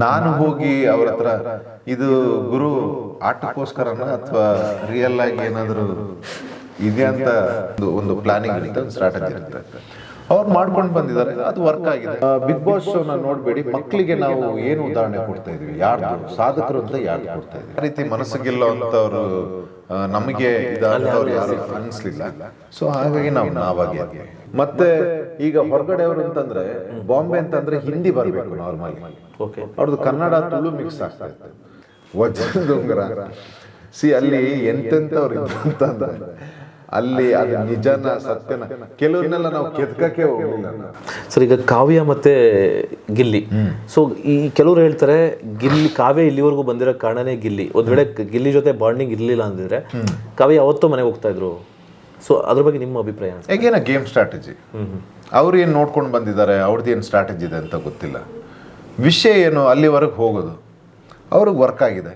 ನಾನು ಹೋಗಿ ಅವ್ರ ಹತ್ರ ಇದು ಗುರು ಆಟಕ್ಕೋಸ್ಕರನ ಅಥವಾ ರಿಯಲ್ ಆಗಿ ಏನಾದರೂ ಇದೆ ಅಂತ ಒಂದು ಪ್ಲಾನಿಂಗ್ ಇರುತ್ತೆ, ಒಂದು ಸ್ಟ್ರಾಟಜಿ ಇರುತ್ತೆ. ಅವ್ರು ಮಾಡ್ಕೊಂಡು ಬಂದಿದ್ದಾರೆ, ಅದು ವರ್ಕ್ ಆಗಿದೆ. ಬಿಗ್ ಬಾಸ್ ಶೋನ ನೋಡ್ಬೇಡಿ, ಮಕ್ಕಳಿಗೆ ನಾವು ಏನು ಉದಾಹರಣೆ ಕೊಡ್ತಾ ಇದೀವಿ, ಯಾರ್ದು ಸಾಧಕರು ಅಂತ ಯಾರು ಕೊಡ್ತಾ ಇದೀವಿ. ಆ ರೀತಿ ಮನಸ್ಸಿಗಿಲ್ಲ ಅಂತವ್ರು ನಮಗೆ ಇದಾದವ್ರು ಯಾರು ಅನಿಸ್ಲಿಲ್ಲ. ಸೊ ಹಾಗಾಗಿ ನಾವಾಗೆ. ಮತ್ತೆ ಈಗ ಹೊರಗಡೆ ಅವರು ಅಂತಂದ್ರೆ ಬಾಂಬೆ ಅಂತಂದ್ರೆ ಹಿಂದಿ ಬರಬೇಕು ನಾರ್ಮಲಿ, ಅವ್ರದ್ದು ಕನ್ನಡ ತುಳು ಮಿಕ್ಸ್ ಆಗ್ತಾ ಇತ್ತು. ವಜ್ರದುಂಗರ ಅಲ್ಲಿ ಎಂತೆಂಥವ್ರು ಅಂತಂದ್ರೆ ಅಲ್ಲಿ ಅದು ನಿಜನ ಸತ್ಯನ ಕೆಲವನ್ನೆಲ್ಲ ನಾವು ಕೆತ್ಕಕ್ಕೆ ಹೋಗ್ಲಿಲ್ಲ ಸರ್. ಈಗ ಕಾವ್ಯ ಮತ್ತೆ ಗಿಲ್ಲಿ, ಸೊ ಈ ಕೆಲವರು ಹೇಳ್ತಾರೆ ಗಿಲ್ಲಿ ಕಾವ್ಯ ಇಲ್ಲಿವರೆಗೂ ಬಂದಿರೋ ಕಾರಣನೇ ಗಿಲ್ಲಿ. ಒಂದ್ ವೇಳೆ ಗಿಲ್ಲಿ ಜೊತೆ ಬಾಂಡಿಂಗ್ ಇರ್ಲಿಲ್ಲ ಅಂದಿದ್ರೆ ಕಾವ್ಯ ಯಾವತ್ತೋ ಮನೆಗೆ ಹೋಗ್ತಾ ಇದ್ರು. ಸೊ ಅದ್ರ ಬಗ್ಗೆ ನಿಮ್ಮ ಅಭಿಪ್ರಾಯ? ಹೇಗೇನ ಗೇಮ್ ಸ್ಟ್ರಾಟಜಿ, ಅವ್ರು ಏನು ನೋಡ್ಕೊಂಡು ಬಂದಿದ್ದಾರೆ, ಅವ್ರದ್ದು ಏನು ಸ್ಟ್ರಾಟಜಿ ಇದೆ ಅಂತ ಗೊತ್ತಿಲ್ಲ. ವಿಷಯ ಏನು ಅಲ್ಲಿವರೆಗೆ ಹೋಗೋದು ಅವ್ರಿಗೆ ವರ್ಕ್ ಆಗಿದೆ.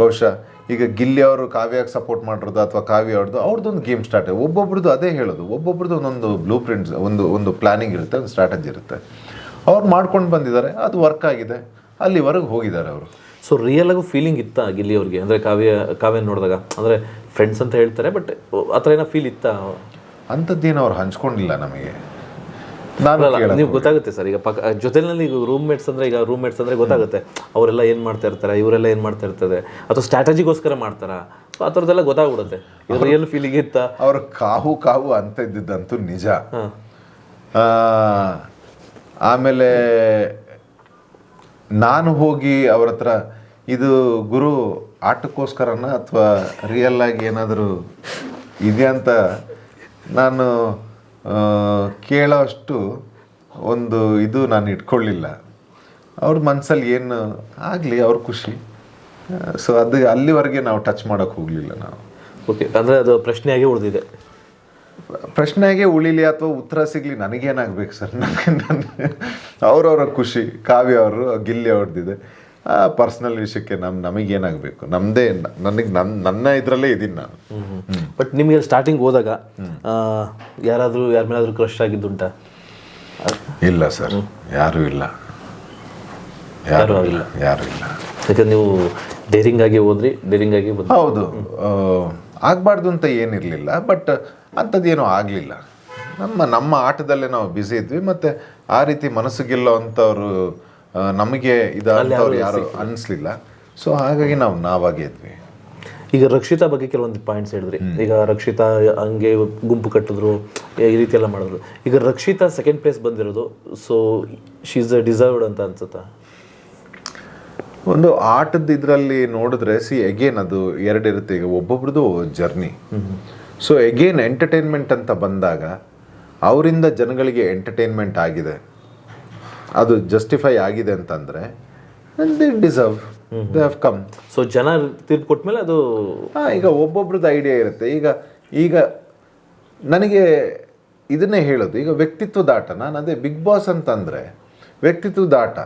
ಬಹುಶಃ ಈಗ ಗಿಲ್ಲಿ ಅವರು ಕಾವ್ಯಕ್ಕೆ ಸಪೋರ್ಟ್ ಮಾಡಿರೋದು ಅಥವಾ ಕಾವ್ಯ ಅವ್ರದ್ದೊಂದು ಗೇಮ್ ಸ್ಟಾರ್ಟ್. ಒಬ್ಬೊಬ್ರದ್ದು ಅದೇ ಹೇಳೋದು, ಒಬ್ಬೊಬ್ರದ್ದು ಒಂದೊಂದು ಬ್ಲೂ ಪ್ರಿಂಟ್ಸ್, ಒಂದು ಪ್ಲಾನಿಂಗ್ ಇರುತ್ತೆ, ಒಂದು ಸ್ಟ್ರಾಟಜಿ ಇರುತ್ತೆ. ಅವ್ರು ಮಾಡ್ಕೊಂಡು ಬಂದಿದ್ದಾರೆ, ಅದು ವರ್ಕ್ ಆಗಿದೆ, ಅಲ್ಲಿವರೆಗೆ ಹೋಗಿದ್ದಾರೆ ಅವರು. ಸೊ ರಿಯಲ್ ಆಗು ಫೀಲಿಂಗ್ ಇತ್ತಾ ಗಿಲ್ಲಿ ಅವ್ರಿಗೆ? ಅಂದರೆ ಕಾವ್ಯ ನೋಡಿದಾಗ ಅಂದರೆ ಫ್ರೆಂಡ್ಸ್ ಅಂತ ಹೇಳ್ತಾರೆ, ಬಟ್ ಆ ಥರ ಏನೋ ಫೀಲ್ ಇತ್ತಾ? ಅಂಥದ್ದೇನು ಅವ್ರು ಹಂಚ್ಕೊಂಡಿಲ್ಲ ನಮಗೆ. ನೀವು ಗೊತ್ತಾಗುತ್ತೆ ಸರ್, ಈಗ ಜೊತೆನಲ್ಲಿ ಈಗ ರೂಮ್ಮೇಟ್ಸ್ ಅಂದರೆ ಗೊತ್ತಾಗುತ್ತೆ ಅವರೆಲ್ಲ ಏನು ಮಾಡ್ತಾ ಇರ್ತಾರೆ, ಇವರೆಲ್ಲ ಏನು ಮಾಡ್ತಾ ಇರ್ತದೆ, ಅಥವಾ ಸ್ಟ್ರಾಟಜಿಗೋಸ್ಕರ ಮಾಡ್ತಾರಾ, ಆ ಥರದ್ದೆಲ್ಲ ಗೊತ್ತಾಗ್ಬಿಡುತ್ತೆ. ರಿಯಲ್ ಫೀಲಿಂಗ್ ಇತ್ತ? ಅವ್ರ ಕಾವು ಅಂತ ಇದ್ದಿದ್ದಂತೂ ನಿಜ. ಆಮೇಲೆ ನಾನು ಹೋಗಿ ಅವ್ರ ಹತ್ರ ಇದು ಗುರು ಆಟಕ್ಕೋಸ್ಕರನ ಅಥವಾ ರಿಯಲ್ ಆಗಿ ಏನಾದರೂ ಇದೆ ಅಂತ ನಾನು ಕೇಳೋ ಅಷ್ಟು ಒಂದು ಇದು ನಾನು ಇಟ್ಕೊಳ್ಳಿಲ್ಲ. ಅವ್ರ ಮನಸ್ಸಲ್ಲಿ ಏನು ಆಗಲಿ, ಅವ್ರ ಖುಷಿ. ಸೊ ಅದು ಅಲ್ಲಿವರೆಗೆ ನಾವು ಟಚ್ ಮಾಡೋಕ್ಕೆ ಹೋಗಲಿಲ್ಲ ನಾವು. ಓಕೆ, ಅಂದರೆ ಅದು ಪ್ರಶ್ನೆಯಾಗೆ ಉಳಿದಿದೆ. ಪ್ರಶ್ನೆಗೆ ಉಳಿಲಿ ಅಥವಾ ಉತ್ತರ ಸಿಗಲಿ ನನಗೇನಾಗಬೇಕು ಸರ್? ಅವ್ರವ್ರ ಖುಷಿ. ಕಾವ್ಯ ಅವರು ಗಿಲ್ಲಿ ಅವ್ರದ್ದಿದೆ, ಪರ್ಸ್ನಲ್ ವಿಷಯಕ್ಕೆ ನಮಗೇನಾಗಬೇಕು? ನಮ್ಮದೇ ನನ್ನ ಇದರಲ್ಲೇ ಇದ್ದೀನಿ ನಾನು. ಬಟ್ ನಿಮಗೆ ಸ್ಟಾರ್ಟಿಂಗ್ ಹೋದಾಗ ಯಾರ ಮೇಲಾದರೂ ಕ್ರಶ್ ಆಗಿದ್ದುಂಟಾ? ಇಲ್ಲ ಸರ್, ಯಾರೂ ಇಲ್ಲ. ಯಾಕಂದ್ರೆ ನೀವು ಡೇರಿಂಗ್ ಆಗಿ ಹೋದ್ರಿ, ಡೇರಿಂಗ್ ಆಗಿ ಬಂದ್ರಿ. ಹೌದು, ಆಗಬಾರ್ದು ಅಂತ ಏನಿರಲಿಲ್ಲ, ಬಟ್ ಅಂಥದ್ದೇನೂ ಆಗಲಿಲ್ಲ. ನಮ್ಮ ಆಟದಲ್ಲೇ ನಾವು ಬ್ಯುಸಿ ಇದ್ವಿ. ಮತ್ತು ಆ ರೀತಿ ಮನಸ್ಸಿಗಿಲ್ಲೋ ಅಂಥವ್ರು ನಮಗೆ ಇದಂಥವ್ರು ಯಾರು ಅನ್ನಿಸ್ಲಿಲ್ಲ. ಸೊ ಹಾಗಾಗಿ ನಾವಾಗೇ ಇದ್ವಿ. ಈಗ ರಕ್ಷಿತಾ ಬಗ್ಗೆ ಕೆಲವೊಂದು ಪಾಯಿಂಟ್ಸ್ ಹೇಳಿದ್ರಿ. ಈಗ ರಕ್ಷಿತಾ ಹಂಗೆ ಗುಂಪು ಕಟ್ಟಿದ್ರು, ಈ ರೀತಿ ಎಲ್ಲ ಮಾಡಿದ್ರು. ಈಗ ರಕ್ಷಿತಾ ಸೆಕೆಂಡ್ ಪ್ಲೇಸ್ ಬಂದಿರೋದು, ಸೊ ಶಿ ಇಸ್ ಡಿಸರ್ವ್ಡ್ ಅಂತ ಅನ್ಸುತ್ತಾ? ಒಂದು ಆಟದ ಇದರಲ್ಲಿ ನೋಡಿದ್ರೆ ಅಗೇನ್ ಅದು ಎರಡಿರುತ್ತೆ. ಈಗ ಒಬ್ಬೊಬ್ರದ್ದು ಜರ್ನಿ. ಸೊ ಅಗೇನ್ ಎಂಟರ್ಟೈನ್ಮೆಂಟ್ ಅಂತ ಬಂದಾಗ ಅವರಿಂದ ಜನಗಳಿಗೆ ಎಂಟರ್ಟೈನ್ಮೆಂಟ್ ಆಗಿದೆ, ಅದು ಜಸ್ಟಿಫೈ ಆಗಿದೆ ಅಂತಂದರೆ they deserve, they have come. So ಜನ ತೀರ್ಪು ಕೊಟ್ಮೇಲೆ ಅದು ಈಗ ಒಬ್ಬೊಬ್ರದ್ದು ಐಡಿಯಾ ಇರುತ್ತೆ. ಈಗ ನನಗೆ ಇದನ್ನೇ ಹೇಳೋದು, ಈಗ ವ್ಯಕ್ತಿತ್ವದ ಆಟ. ನಾನು ಅದೇ ಬಿಗ್ ಬಾಸ್ ಅಂತಂದರೆ ವ್ಯಕ್ತಿತ್ವದ ಆಟ.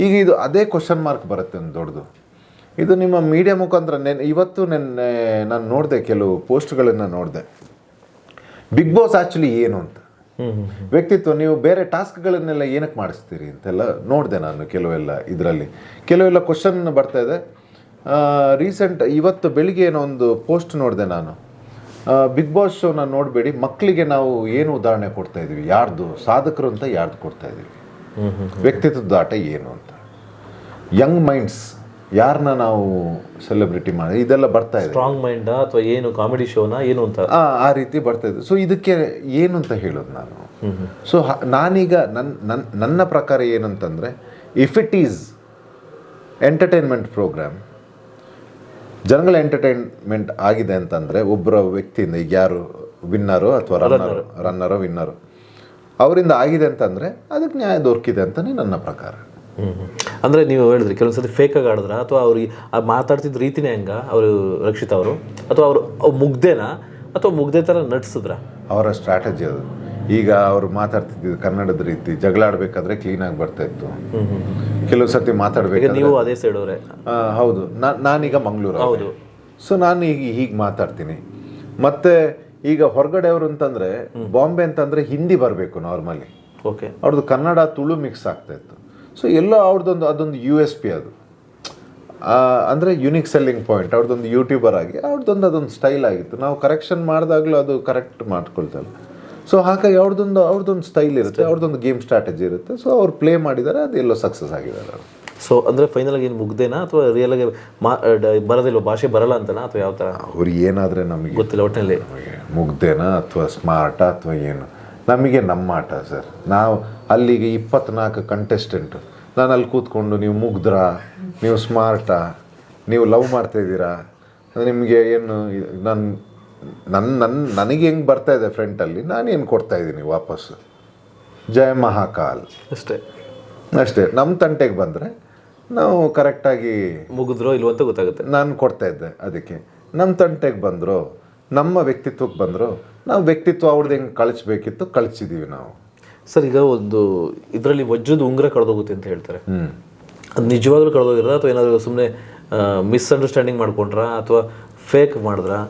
ಈಗ ಇದು ಅದೇ ಕ್ವಶನ್ ಮಾರ್ಕ್ ಬರುತ್ತೆ ಒಂದು ದೊಡ್ಡದು. ಇದು ನಿಮ್ಮ ಮೀಡಿಯಾ ಮುಖಾಂತರ ಇವತ್ತು ನಾನು ನೋಡಿದೆ, ಕೆಲವು ಪೋಸ್ಟ್ಗಳನ್ನು ನೋಡಿದೆ. ಬಿಗ್ ಬಾಸ್ ಆ್ಯಕ್ಚುಲಿ ಏನು ಅಂತ, ವ್ಯಕ್ತಿತ್ವ. ನೀವು ಬೇರೆ ಟಾಸ್ಕ್ಗಳನ್ನೆಲ್ಲ ಏನಕ್ಕೆ ಮಾಡಿಸ್ತೀರಿ ಅಂತೆಲ್ಲ ನೋಡಿದೆ ನಾನು. ಕೆಲವೆಲ್ಲ ಕ್ವಶನ್ ಬರ್ತಾ ಇದೆ. ಇವತ್ತು ಬೆಳಿಗ್ಗೆ ಏನೋ ಒಂದು ಪೋಸ್ಟ್ ನೋಡಿದೆ ನಾನು. ಬಿಗ್ ಬಾಸ್ ಶೋನ ನೋಡಬೇಡಿ, ಮಕ್ಕಳಿಗೆ ನಾವು ಏನು ಉದಾಹರಣೆ ಕೊಡ್ತಾ ಇದ್ದೀವಿ, ಯಾರ್ದು ಸಾಧಕರು ಅಂತ ಯಾರ್ದು ಕೊಡ್ತಾ ಇದ್ದೀವಿ, ವ್ಯಕ್ತಿತ್ವದ ಆಟ ಏನು ಅಂತ. ಯಂಗ್ ಮೈಂಡ್ಸ್ ಯಾರನ್ನ ನಾವು ಸೆಲೆಬ್ರಿಟಿ ಮಾಡಿ ಇದೆಲ್ಲ ಬರ್ತಾ ಇದೆ. ಸ್ಟ್ರಾಂಗ್ ಮೈಂಡ್ ಅಥವಾ ಏನು ಕಾಮಿಡಿ ಶೋನ ಏನು ಅಂತ ಆ ರೀತಿ ಬರ್ತಾ ಇದೆ. ಸೊ ಇದಕ್ಕೆ ಏನು ಅಂತ ಹೇಳೋದು ನಾನು. ಸೊ ನಾನೀಗ ನನ್ನ ಪ್ರಕಾರ ಏನಂತಂದರೆ, if it is entertainment programme, ಜನಗಳ ಎಂಟರ್ಟೈನ್ಮೆಂಟ್ ಆಗಿದೆ ಅಂತಂದರೆ ಒಬ್ಬರ ವ್ಯಕ್ತಿಯಿಂದ, ಈಗ ಯಾರು ವಿನ್ನರು ಅಥವಾ ರನ್ನರೋ ವಿನ್ನರು ಅವರಿಂದ ಆಗಿದೆ ಅಂತಂದರೆ ಅದಕ್ಕೆ ನ್ಯಾಯ ದೊರಕಿದೆ ಅಂತಲೇ ನನ್ನ ಪ್ರಕಾರ. ಅಂದರೆ ನೀವು ಹೇಳಿದ್ರಿ ಕೆಲವೊಂದ್ಸತಿ ಫೇಕಾಗಿ ಆಡಿದ್ರ, ಅಥವಾ ಅವ್ರಿಗೆ ಮಾತಾಡ್ತಿದ್ದ ರೀತಿನೇ ಹಂಗ ಅವರು ರಕ್ಷಿತಾ ಅವರು, ಅಥವಾ ಅವರು ಮುಗ್ದೇನಾ ಅಥವಾ ಮುಗ್ದೆ ಥರ ನಟಿಸಿದ್ರ? ಅವರ ಸ್ಟ್ರಾಟಜಿ ಅದು. ಈಗ ಅವರು ಮಾತಾಡ್ತಿದ್ದು ಕನ್ನಡದ ರೀತಿ, ಜಗಳ ಆಡಬೇಕಾದ್ರೆ ಕ್ಲೀನಾಗಿ ಬರ್ತಾಯಿತ್ತು. ಕೆಲವು ಸರ್ತಿ ಮಾತಾಡಬೇಕು. ನೀವು ಅದೇ ಸೈಡ್ ಅವರೇ? ಹೌದು, ನಾನೀಗ ಮಂಗಳೂರು. ಹೌದು. ಸೊ ನಾನು ಹೀಗೆ ಮಾತಾಡ್ತೀನಿ. ಮತ್ತು ಈಗ ಹೊರಗಡೆ ಅವರು ಅಂತಂದರೆ ಬಾಂಬೆ ಅಂತಂದರೆ ಹಿಂದಿ ಬರಬೇಕು ನಾರ್ಮಲಿ. ಓಕೆ, ಅವ್ರದ್ದು ಕನ್ನಡ ತುಳು ಮಿಕ್ಸ್ ಆಗ್ತಾಯಿತ್ತು. ಸೊ ಎಲ್ಲೋ ಅವ್ರದ್ದೊಂದು ಅದೊಂದು USP ಅದು, ಅಂದರೆ ಯುನಿಕ್ ಸೆಲ್ಲಿಂಗ್ ಪಾಯಿಂಟ್. ಅವ್ರದ್ದೊಂದು ಯೂಟ್ಯೂಬರ್ ಆಗಿ ಅದೊಂದು ಸ್ಟೈಲ್ ಆಗಿತ್ತು. ನಾವು ಕರೆಕ್ಷನ್ ಮಾಡಿದಾಗಲೂ ಅದು ಕರೆಕ್ಟ್ ಮಾಡ್ಕೊಳ್ತಾರೆ. ಸೊ ಹಾಗಾಗಿ ಅವ್ರದ್ದೊಂದು ಸ್ಟೈಲ್ ಇರುತ್ತೆ, ಅವ್ರದ್ದೊಂದು ಗೇಮ್ ಸ್ಟ್ರಾಟಜಿ ಇರುತ್ತೆ. ಸೊ ಅವ್ರು ಪ್ಲೇ ಮಾಡಿದ್ದಾರೆ, ಅದು ಎಲ್ಲೋ ಸಕ್ಸಸ್ ಆಗಿದ್ದಾರೆ ಅವರು. ಸೊ ಅಂದರೆ ಫೈನಲಾಗಿ ಏನು ಮುಗ್ದೇನಾ ಅಥವಾ ರಿಯಲಾಗಿ ಬರೋದಿಲ್ಲ, ಭಾಷೆ ಬರಲ್ಲ ಅಂತನಾ ಅಥವಾ ಯಾವ ಥರ? ಅವ್ರು ಏನಾದರೆ ನಮಗೆ ಗೊತ್ತಿಲ್ಲ ಒಟ್ಟಿನಲ್ಲಿ. ಮುಗ್ದೇನಾ ಅಥವಾ ಸ್ಮಾರ್ಟಾ ಅಥವಾ ಏನು, ನಮಗೆ ನಮ್ಮ ಆಟ ಸರ್. ನಾವು ಅಲ್ಲಿಗೆ 24 ಕಂಟೆಸ್ಟೆಂಟು, ನಾನು ಅಲ್ಲಿ ಕೂತ್ಕೊಂಡು ನೀವು ಮುಗ್ದ್ರಾ, ನೀವು ಸ್ಮಾರ್ಟಾ, ನೀವು ಲವ್ ಮಾಡ್ತಾಯಿದ್ದೀರಾ, ನಿಮಗೆ ಏನು ನನಗೆ ಹೆಂಗೆ ಬರ್ತಾಯಿದೆ ಫ್ರಂಟಲ್ಲಿ, ನಾನೇನು ಕೊಡ್ತಾಯಿದ್ದೀನಿ ವಾಪಸ್ಸು, ಜಯ ಮಹಾಕಾಲ್ ಅಷ್ಟೇ. ನಮ್ಮ ತಂಟೆಗೆ ಬಂದರೆ ನಾವು ಕರೆಕ್ಟಾಗಿ ಮುಗಿದ್ರೋ ಇಲ್ವೋ ಅಂತ ಗೊತ್ತಾಗುತ್ತೆ. ನಾನು ಕೊಡ್ತಾಯಿದ್ದೆ. ಅದಕ್ಕೆ ನಮ್ಮ ತಂಟೆಗೆ ಬಂದರು, ನಮ್ಮ ವ್ಯಕ್ತಿತ್ವಕ್ಕೆ ಬಂದರು, ನಾವು ವ್ಯಕ್ತಿತ್ವ ಅವ್ರದ್ದು ಹೆಂಗೆ ಕಳಿಸ್ಬೇಕಿತ್ತು ಕಳಿಸಿದ್ದೀವಿ ನಾವು. ಸರ್ ಈಗ ಒಂದು ಇದರಲ್ಲಿ ವಜ್ರದ ಉಂಗುರ ಕಳೆದೋಗುತ್ತೆ ಅಂತ ಹೇಳ್ತಾರೆ, ಅದು ನಿಜವಾಗ್ಲೂ ಕಳೆದೋಗಿರ ಅಥವಾ ಏನಾದರೂ ಸುಮ್ಮನೆ ಮಿಸ್ಅಂಡರ್ಸ್ಟ್ಯಾಂಡಿಂಗ್ ಮಾಡ್ಕೊಂಡ್ರಾ ಅಥವಾ ಫೇಕ್ ಮಾಡಿದ್ರಾ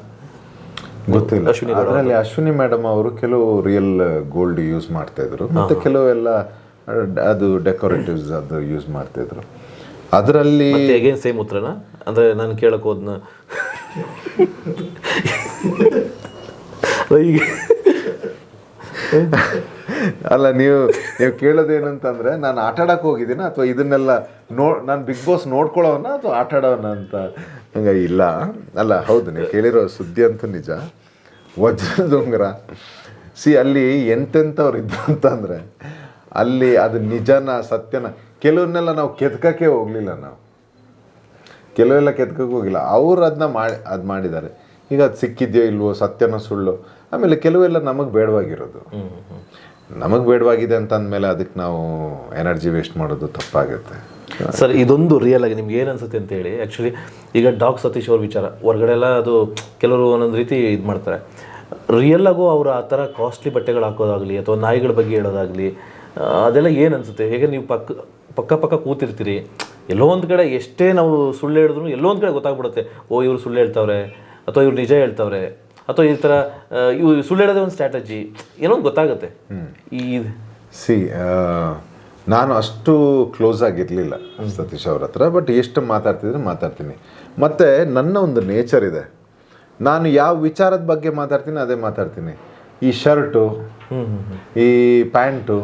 ಗೊತ್ತಿಲ್ಲ. ಅದರಲ್ಲಿ ಅಶ್ವಿನಿ ಮೇಡಮ್ ಅವರು ಕೆಲವು ರಿಯಲ್ ಗೋಲ್ಡ್ ಯೂಸ್ ಮಾಡ್ತಾಯಿದ್ರು, ಮತ್ತು ಕೆಲವೆಲ್ಲ ಅದು ಡೆಕೋರೇಟಿವ್ಸ್ ಅದು ಯೂಸ್ ಮಾಡ್ತಾಯಿದ್ರು. ಅದರಲ್ಲಿ ಹೇಗೇನು ಸೇಮ್ ಉತ್ತರನ ಅಂದರೆ ನಾನು ಕೇಳಕ್ಕೆ ಹೋದ್ನ ಅಲ್ಲ, ನೀವು ಕೇಳೋದೇನಂತಂದರೆ ನಾನು ಆಟಾಡಕ್ಕೆ ಹೋಗಿದ್ದೀನ ಅಥವಾ ಇದನ್ನೆಲ್ಲ ನಾನು ಬಿಗ್ ಬಾಸ್ ನೋಡ್ಕೊಳ್ಳೋವನ್ನ ಅಥವಾ ಆಟಾಡೋವನ್ನ ಅಂತ. ಹಂಗೆ ಇಲ್ಲ ಅಲ್ಲ, ಹೌದು ನೀವು ಕೇಳಿರೋ ಸುದ್ದಿ ಅಂತೂ ನಿಜ. ವಜ್ರದ ಉಂಗುರ ಅಲ್ಲಿ ಎಂತೆಂಥವ್ರು ಇದ್ದು ಅಂತಂದರೆ ಅಲ್ಲಿ ಅದು ನಿಜನ ಸತ್ಯನ ಕೆಲವನ್ನೆಲ್ಲ ನಾವು ಕೆತ್ಕಕ್ಕೆ ಹೋಗಲಿಲ್ಲ, ನಾವು ಕೆಲವೆಲ್ಲ ಕೆತ್ಕಕ್ಕೆ ಹೋಗಿಲ್ಲ. ಅವ್ರು ಅದನ್ನ ಮಾಡಿದ್ದಾರೆ. ಈಗ ಅದು ಸಿಕ್ಕಿದೆಯೋ ಇಲ್ವೋ, ಸತ್ಯನ ಸುಳ್ಳು, ಆಮೇಲೆ ಕೆಲವೆಲ್ಲ ನಮಗೆ ಬೇಡವಾಗಿರೋದು. ನಮಗೆ ಬೇಡವಾಗಿದೆ ಅಂತ ಅಂದಮೇಲೆ ಅದಕ್ಕೆ ನಾವು ಎನರ್ಜಿ ವೇಸ್ಟ್ ಮಾಡೋದು ತಪ್ಪಾಗುತ್ತೆ. ಸರ್ ಇದೊಂದು ರಿಯಲ್ ಆಗಿ ನಿಮ್ಗೆ ಏನು ಅನ್ಸುತ್ತೆ ಅಂತ ಹೇಳಿ, ಆ್ಯಕ್ಚುಲಿ ಈಗ ಡಾಕ್ ಸತೀಶ್ ಅವ್ರ ವಿಚಾರ ಹೊರಗಡೆ ಎಲ್ಲ ಅದು ಕೆಲವರು ಒಂದೊಂದು ರೀತಿ ಇದು ಮಾಡ್ತಾರೆ. ರಿಯಲ್ ಆಗು ಅವರು ಆ ಥರ ಕಾಸ್ಟ್ಲಿ ಬಟ್ಟೆಗಳು ಹಾಕೋದಾಗಲಿ ಅಥವಾ ನಾಯಿಗಳ ಬಗ್ಗೆ ಹೇಳೋದಾಗಲಿ ಅದೆಲ್ಲ ಏನು ಅನಿಸುತ್ತೆ? ಹೇಗೆ ನೀವು ಪಕ್ಕ ಕೂತಿರ್ತೀರಿ, ಎಲ್ಲೋ ಒಂದು ಕಡೆ ಎಷ್ಟೇ ನಾವು ಸುಳ್ಳು ಹೇಳಿದ್ರು ಎಲ್ಲೋ ಒಂದು ಕಡೆ ಗೊತ್ತಾಗ್ಬಿಡುತ್ತೆ, ಓ ಇವರು ಸುಳ್ಳು ಹೇಳ್ತಾವ್ರೆ ಅಥವಾ ಇವ್ರು ನಿಜ ಹೇಳ್ತಾವ್ರೆ ಅಥವಾ ಈ ಥರ ಇವು ಸುಳ್ಳು ಹೇಳೋದೇ ಒಂದು ಸ್ಟ್ರಾಟಜಿ, ಏನೋ ಒಂದು ಗೊತ್ತಾಗುತ್ತೆ. ನಾನು ಅಷ್ಟು ಕ್ಲೋಸ್ ಆಗಿರಲಿಲ್ಲ ಸತೀಶ್ ಅವ್ರ ಹತ್ರ, ಬಟ್ ಎಷ್ಟು ಮಾತಾಡ್ತೀನಿ. ಮತ್ತು ನನ್ನ ಒಂದು ನೇಚರ್ ಇದೆ, ನಾನು ಯಾವ ವಿಚಾರದ ಬಗ್ಗೆ ಮಾತಾಡ್ತೀನಿ ಅದೇ ಮಾತಾಡ್ತೀನಿ. ಈ ಶರ್ಟು, ಈ ಪ್ಯಾಂಟು,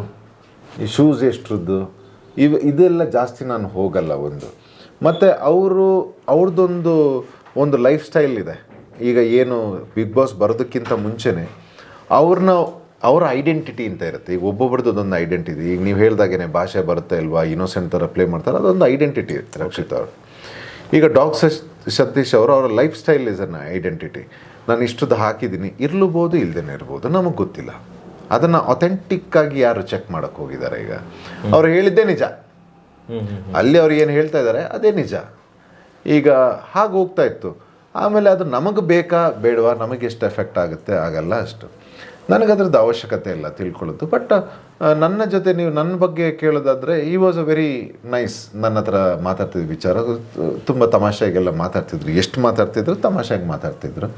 ಈ ಶೂಸ್ ಎಷ್ಟ್ರದ್ದು ಇದೆಲ್ಲ ಜಾಸ್ತಿ ನಾನು ಹೋಗಲ್ಲ ಒಂದು. ಮತ್ತು ಅವ್ರದ್ದೊಂದು ಲೈಫ್ ಸ್ಟೈಲ್ ಇದೆ. ಈಗ ಏನು ಬಿಗ್ ಬಾಸ್ ಬರೋದಕ್ಕಿಂತ ಮುಂಚೆನೇ ಅವರ ಐಡೆಂಟಿಟಿ ಅಂತ ಇರುತ್ತೆ. ಈಗ ಒಬ್ಬೊಬ್ರದ್ದು ಅದೊಂದು ಐಡೆಂಟಿಟಿ. ಈಗ ನೀವು ಹೇಳ್ದಾಗೇ ಭಾಷೆ ಬರುತ್ತೆ ಇಲ್ವಾ, ಇನ್ನೋಸೆಂಟ್ ಥರ ಪ್ಲೇ ಮಾಡ್ತಾರೆ, ಅದೊಂದು ಐಡೆಂಟಿಟಿ ಇರುತ್ತೆ ರಕ್ಷಿತ್ ಅವರು. ಈಗ ಡಾಕ್ ಸತೀಶ್ ಅವರ life style is an identity. ನಾನು ಇಷ್ಟದ್ದು ಹಾಕಿದ್ದೀನಿ, ಇರ್ಲೂಬೋದು ಇಲ್ದೇನೆ ಇರ್ಬೋದು, ನಮಗೆ ಗೊತ್ತಿಲ್ಲ. ಅದನ್ನು ಅಥೆಂಟಿಕ್ಕಾಗಿ ಯಾರು ಚೆಕ್ ಮಾಡೋಕ್ಕೆ ಹೋಗಿದ್ದಾರೆ? ಈಗ ಅವ್ರು ಹೇಳಿದ್ದೇ ನಿಜ, ಅಲ್ಲಿ ಅವ್ರು ಏನು ಹೇಳ್ತಾ ಇದ್ದಾರೆ ಅದೇ ನಿಜ. ಈಗ ಹಾಗೆ ಹೋಗ್ತಾ ಇತ್ತು. ಆಮೇಲೆ ಅದು ನಮಗೆ ಬೇಕಾ ಬೇಡವಾ, ನಮಗೆ ಎಷ್ಟು ಎಫೆಕ್ಟ್ ಆಗುತ್ತೆ ಆಗಲ್ಲ, ಅಷ್ಟು ನನಗದ್ರದ್ದು ಅವಶ್ಯಕತೆ ಇಲ್ಲ ತಿಳ್ಕೊಳ್ಳೋದು. ಬಟ್ ನನ್ನ ಜೊತೆ ನೀವು ನನ್ನ ಬಗ್ಗೆ ಕೇಳೋದಾದರೆ ಈ ವಾಸ್ ಅ ವೆರಿ ನೈಸ್. ನನ್ನ ಹತ್ರ ಮಾತಾಡ್ತಿದ್ದ ವಿಚಾರ ತುಂಬ ತಮಾಷೆಗೆಲ್ಲ ಮಾತಾಡ್ತಿದ್ರು. ಎಷ್ಟು ಮಾತಾಡ್ತಿದ್ರು, ತಮಾಷೆಗೆ ಮಾತಾಡ್ತಿದ್ರು.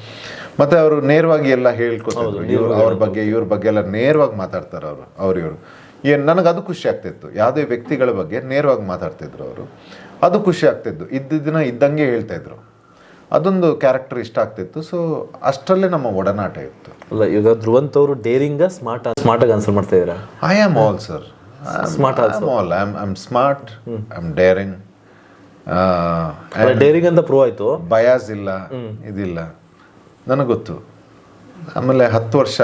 ಮತ್ತು ಅವರು ನೇರವಾಗಿ ಎಲ್ಲ ಹೇಳ್ಕೊತಿದ್ರು, ಅವ್ರ ಬಗ್ಗೆ ಇವ್ರ ಬಗ್ಗೆ ಎಲ್ಲ ನೇರವಾಗಿ ಮಾತಾಡ್ತಾರೆ ಇವರು. ಏನು ನನಗೆ ಅದು ಖುಷಿ ಆಗ್ತಿತ್ತು, ಯಾವುದೇ ವ್ಯಕ್ತಿಗಳ ಬಗ್ಗೆ ನೇರವಾಗಿ ಮಾತಾಡ್ತಿದ್ರು ಅವರು, ಅದು ಖುಷಿ ಆಗ್ತಿದ್ದು. ಇದ್ದಿದ್ದನ್ನ ಇದ್ದಂಗೆ ಹೇಳ್ತಾಯಿದ್ರು, ಅದೊಂದು ಕ್ಯಾರೆಕ್ಟರ್ ಇಷ್ಟ ಆಗ್ತಿತ್ತು. ಸೊ ಅಷ್ಟರಲ್ಲೇ ನಮ್ಮ ಒಡನಾಟ ಇತ್ತು. ಅಲ್ಲ, ಈಗ ಧ್ರುವಂತ್ ಅವರು ಡೇರಿಂಗ ಸ್ಮಾರ್ಟಾಗಿ ಆನ್ಸರ್ ಮಾಡ್ತಾ ಇದ್ದೀರಾ? I am all sir, smart I smart, I am daring. Daring ಅಂತ ಪ್ರೂವ್ ಆಯಿತು. ಬಯಾಸ್ ಇಲ್ಲ, ಇದಿಲ್ಲ, ನನಗೆ ಗೊತ್ತು. ಆಮೇಲೆ 10 ವರ್ಷ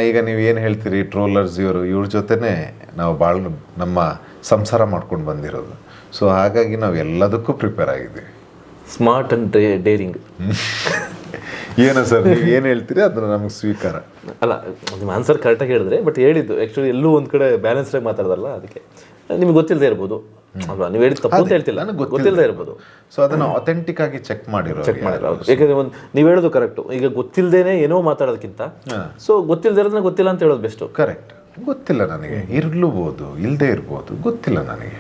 ಈಗ ನೀವು ಏನು ಹೇಳ್ತೀರಿ ಟ್ರೋಲರ್ಸ್ ಇವ್ರ ಜೊತೆನೇ ನಾವು ಭಾಳ ನಮ್ಮ ಸಂಸಾರ ಮಾಡ್ಕೊಂಡು ಬಂದಿರೋದು. ಸೊ ಹಾಗಾಗಿ ನಾವು ಎಲ್ಲದಕ್ಕೂ ಪ್ರಿಪೇರ್ ಆಗಿದ್ದೀವಿ. ಸ್ಮಾರ್ಟ್ ಅಂಡ್ ಡೇರಿಂಗ್ ಏನೋ ಸರ್ ನೀವು ಏನು ಹೇಳ್ತೀರಿ ಅದನ್ನು ನಮಗೆ ಸ್ವೀಕಾರ. ಅಲ್ಲ, ನಿಮ್ಮ ಆನ್ಸರ್ ಕರೆಕ್ಟಾಗಿ ಹೇಳಿದ್ರೆ, ಬಟ್ ಹೇಳಿದ್ದು ಆ್ಯಕ್ಚುಲಿ ಎಲ್ಲೂ ಒಂದು ಕಡೆ ಬ್ಯಾಲೆನ್ಸ್ಡಾಗಿ ಮಾತಾಡೋದಲ್ಲ, ಅದಕ್ಕೆ ನಿಮಗೆ ಗೊತ್ತಿಲ್ಲದೆ ಇರ್ಬೋದು ಅಲ್ವಾ? ನೀವು ಹೇಳಿದ ತಪ್ಪು ಅಂತ ಹೇಳ್ತಿಲ್ಲ, ನನಗೆ ಗೊತ್ತಿಲ್ಲದೆ ಇರ್ಬೋದು. ಸೊ ಅದನ್ನು ಅಥೆಂಟಿಕ್ ಆಗಿ ಚೆಕ್ ಮಾಡಿರೋ. ಯಾಕಂದರೆ ಒಂದು ನೀವು ಹೇಳೋದು ಕರೆಕ್ಟು. ಈಗ ಗೊತ್ತಿಲ್ಲದೇನೆ ಏನೋ ಮಾತಾಡೋದಕ್ಕಿಂತ ಸೊ ಗೊತ್ತಿಲ್ಲದೆ ಇರೋದನ್ನ ಗೊತ್ತಿಲ್ಲ ಅಂತ ಹೇಳೋದು ಬೆಸ್ಟು. ಕರೆಕ್ಟ್. ಗೊತ್ತಿಲ್ಲ ನನಗೆ, ಇರ್ಲೂಬೋದು ಇಲ್ಲದೆ ಇರ್ಬೋದು, ಗೊತ್ತಿಲ್ಲ ನನಗೆ.